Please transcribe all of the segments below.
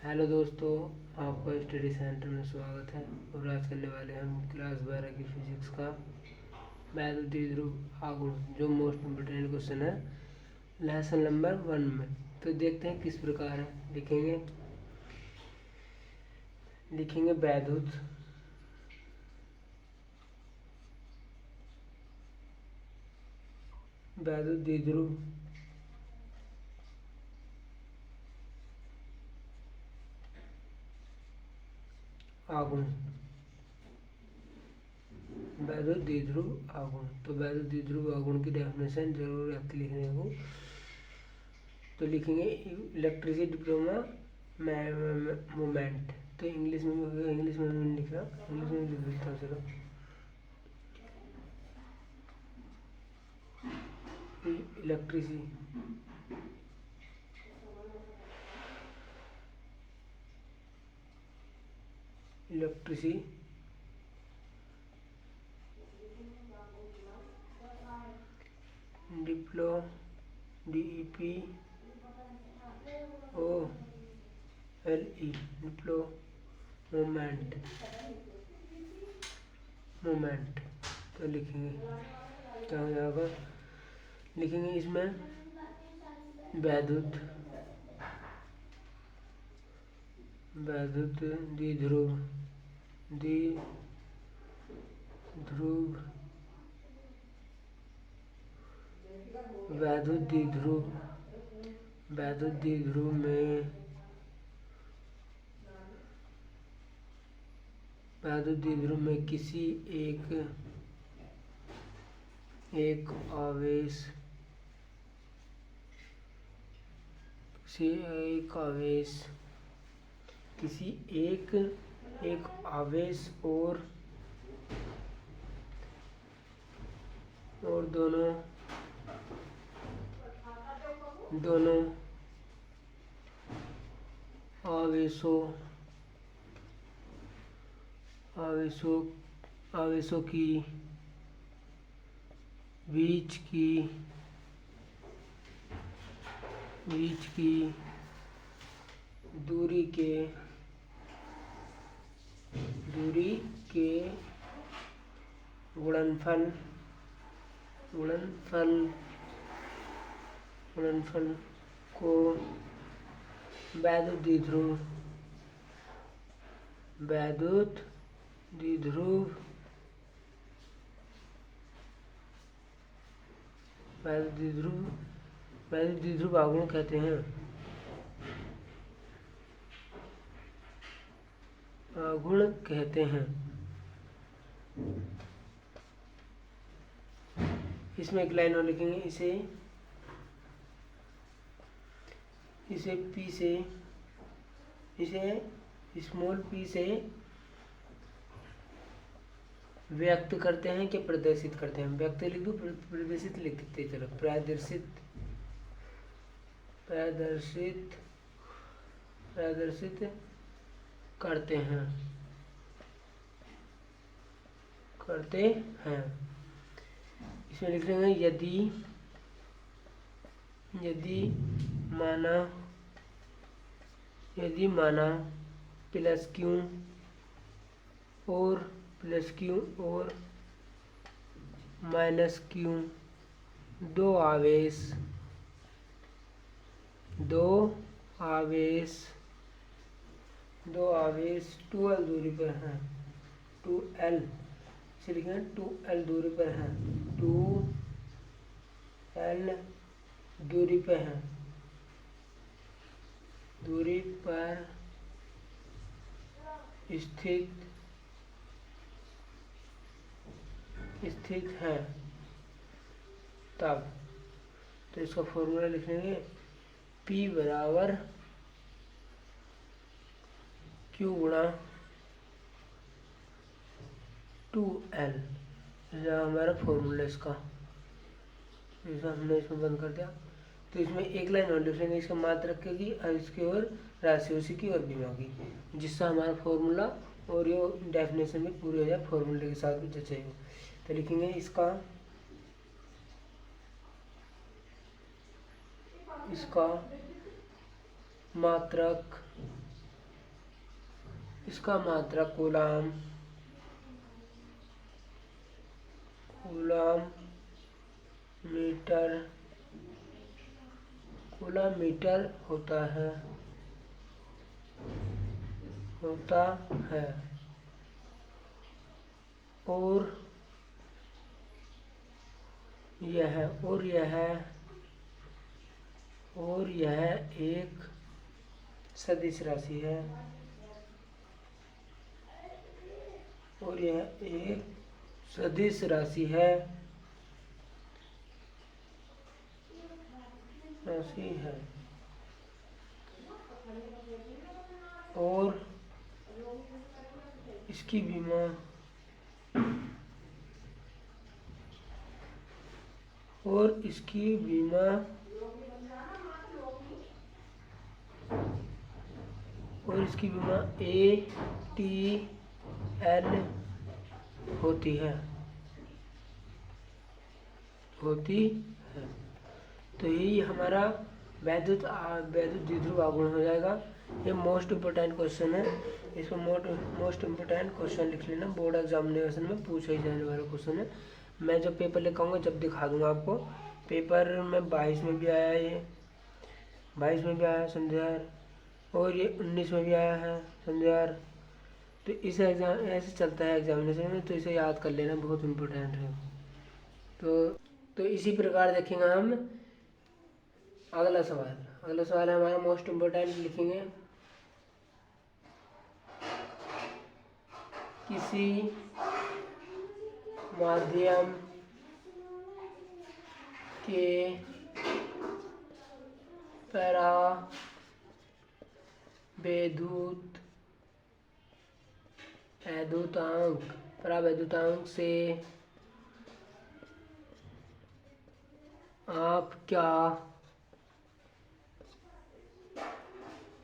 Hello दोस्तों, आपका study centre में स्वागत है। और आज करने वाले हम क्लास 12 की फिजिक्स का मैथ द्विध्रुव आगुण जो मोस्ट इम्पोर्टेंट क्वेश्चन है लेसन नंबर 1 में। तो देखते हैं किस प्रकार है। लिखेंगे वैद्युत द्विध्रुव आगुण। वैद्युत द्विध्रुव आगुण। तो वैद्युत द्विध्रुव आगुण की डेफिनेशन जरूर है लिखने को। तो लिखेंगे इलेक्ट्रिसिटी डिप्लोमा मोमेंट। तो इंग्लिश में नहीं लिख रहा, इंग्लिश में लिख देता हूँ। चलो, electricity Diplo DEPLE Diplo moment. तो लिखेंगे क्या हो जाएगा। लिखेंगे इसमें वैद्युत द्विध्रुव वैद्युत द्विध्रुव में किसी एक आवेश और दोनों आवेशों की बीच की दूरी के गुणनफल को वैद्युत द्विध्रुव आगुण कहते हैं। इसमें एक लाइन और लिखेंगे। इसे स्मॉल p से व्यक्त करते हैं कि प्रदर्शित करते हैं। व्यक्त लिख दो, प्रदर्शित लिख देते हैं। चलो, प्रदर्शित करते हैं। इसमें लिख रहे हैं यदि माना प्लस क्यू और माइनस क्यू दो आवेश 2l दूरी पर हैं। 2l से लिखेंगे 2l दूरी पर हैं। 2l दूरी पर स्थित है तब। तो इसका फॉर्मूला लिख लेंगे। P बराबर Q गुणा 2l। हमारा फॉर्मूला इसका हमने इसमें बंद कर दिया। तो इसमें एक लाइन और लिख लेंगे, इसका मात्रक की और इसकी ओर राशि उसी की और बीमा की, जिससे हमारा फॉर्मूला और ये डेफिनेशन भी पूरी हो जाए, फॉर्मूले के साथ भी जचेगा। तो लिखेंगे इसका मात्रक इसका मात्रक कूलाम कूलाम मीटर होता है और यह एक सदिश राशि है और इसकी बीमा ATL होती है। तो यही हमारा वैद्युत द्विध्रुव आघूर्ण हो जाएगा। ये मोस्ट इम्पोर्टेंट क्वेश्चन है, इसमें मोस्ट इम्पोर्टेंट क्वेश्चन लिख लेना, बोर्ड एग्जामिनेशन में पूछा ही जाने वाला क्वेश्चन है। मैं जब पेपर लेकर आऊँगा जब दिखा दूंगा आपको। पेपर में 22 में भी आया, ये 22 में भी आया संध्यार, और ये 19 में भी आया है संध्यार। तो इस एग्जाम ऐसे चलता है एग्जामिनेशन में, तो इसे याद कर लेना, बहुत इम्पोर्टेंट है। तो इसी प्रकार देखेंगे हम अगला सवाल है हमारा मोस्ट इम्पोर्टेंट, लिखेंगे किसी माध्यम के परावैद्युतांक से आप क्या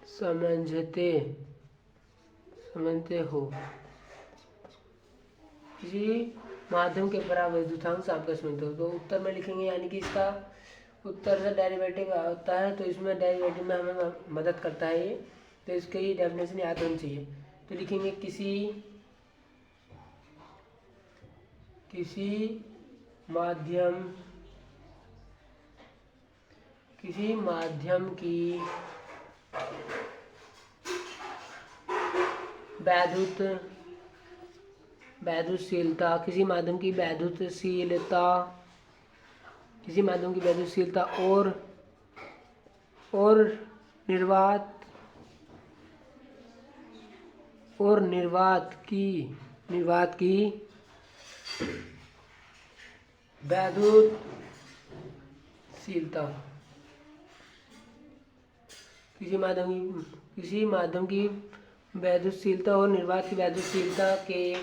समझते हो? किसी माध्यम के परावैद्युतांक से आप क्या समझते हो? तो उत्तर में लिखेंगे, यानी कि इसका उत्तर से डेरिवेटिव होता है, तो इसमें डेरिवेटिव में हमें मदद करता है ये, तो इसकी डेफिनेशन याद होनी चाहिए। तो लिखेंगे किसी माध्यम की वैद्युतशीलता और निर्वात की वैद्युतशीलता, किसी माध्यम की वैद्युतशीलता और निर्वात की वैद्युतशीलता के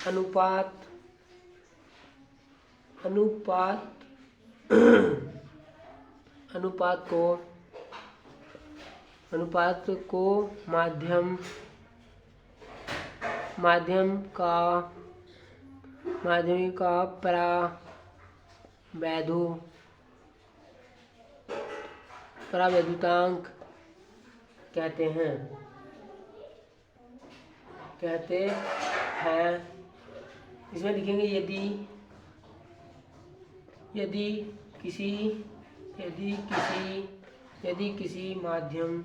अनुपात को माध्यम का परावैद्युतांक कहते हैं। इसमें लिखेंगे यदि किसी माध्यम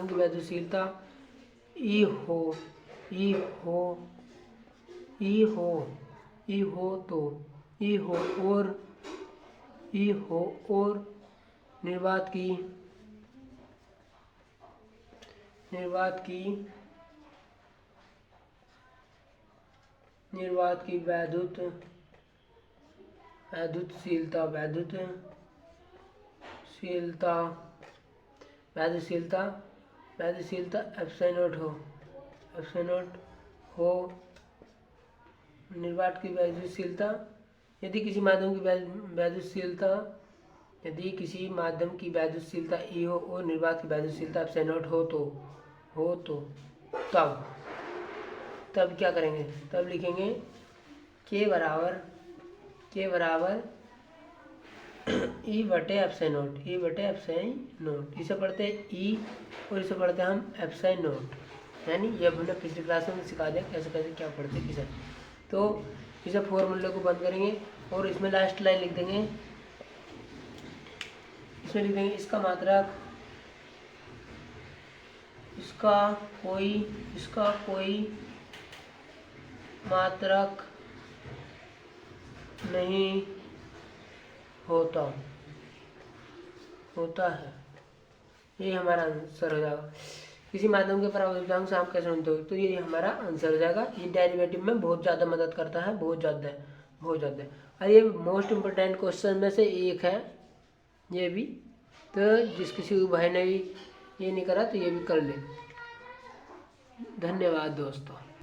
की वैद्युतशीलता ई हो और निर्वात की वैद्युतशीलता एप्सिलॉन हो निर्वात की वैद्युतशीलता, यदि किसी माध्यम की वैद्युतशीलता ई हो और निर्वात की वैद्युतशीलता एप्सिलॉन हो तो तब क्या करेंगे, तब लिखेंगे के बराबर ई बटे एप्सिलॉन नॉट, ई बटे एप्सिलॉन नॉट। इसे पढ़ते हैं ई और इसे पढ़ते हैं हम एप्सिलॉन नॉट, यानी ये हमने पिछली क्लास में सिखा दिया कैसे कैसे क्या पढ़ते हैं किसे। तो इसे फॉर्मूले को बंद करेंगे और इसमें लास्ट लाइन लिख देंगे, इसमें लिख देंगे इसका मात्रक, इसका कोई मात्रक नहीं होता है। ये हमारा आंसर हो जाएगा। किसी माध्यम के प्रावधान से आप कैसे ढूंढते हो, तो ये हमारा आंसर हो जाएगा। ये डेरिवेटिव में बहुत ज़्यादा मदद करता है, बहुत ज़्यादा। और ये मोस्ट इम्पोर्टेंट क्वेश्चन में से एक है ये भी। तो जिस किसी भाई ने भी ये नहीं करा तो ये भी कर ले। धन्यवाद दोस्तों।